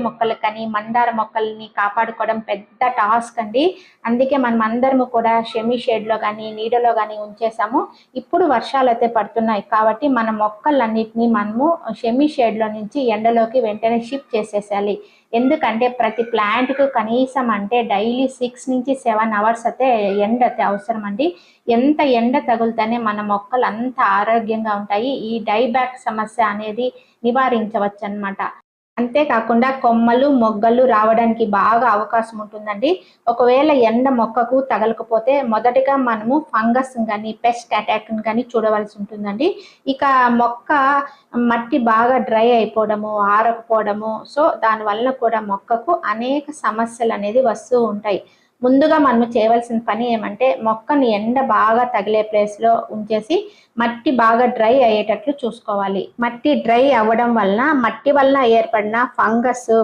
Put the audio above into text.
మొక్కలు కానీ మందార మొక్కల్ని కాపాడుకోవడం పెద్ద టాస్క్ అండి. అందుకే మనం అందరము కూడా షెమీ షేడ్లో కానీ నీడలో కానీ ఉంచేసాము. ఇప్పుడు వర్షాలు అయితే పడుతున్నాయి కాబట్టి మన మొక్కలన్నిటినీ మనము షెమీ షేడ్లో నుంచి ఎండలోకి వెంటనే షిఫ్ట్ చేసేసాలి. ఎందుకంటే ప్రతి ప్లాంట్కు కనీసం అంటే డైలీ 6 నుంచి 7 అవర్స్ అయితే ఎండ అయితే అవసరం అండి. ఎంత ఎండ తగులుతూనే మన మొక్కలు అంత ఆరోగ్యంగా ఉంటాయి. ఈ డైబ్యాక్ సమస్య అనేది నివారించవచ్చు అన్నమాట. అంతేకాకుండా కొమ్మలు మొగ్గలు రావడానికి బాగా అవకాశం ఉంటుందండి. ఒకవేళ ఎండ మొక్కకు తగలకపోతే మొదటిగా మనము ఫంగస్ కానీ పెస్ట్ అటాక్ కానీ చూడవలసి ఉంటుందండి. ఇక మొక్క మట్టి బాగా డ్రై అయిపోవడము, ఆరకపోవడము, సో దానివల్ల కూడా మొక్కకు అనేక సమస్యలు అనేది వస్తూ ఉంటాయి. ముందుగా మనం చేయవలసిన పని ఏమంటే మొక్కని ఎండ బాగా తగిలే ప్లేస్లో ఉంచేసి మట్టి బాగా డ్రై అయ్యేటట్లు చూసుకోవాలి. మట్టి డ్రై అవ్వడం వలన మట్టి వలన ఏర్పడిన ఫంగస్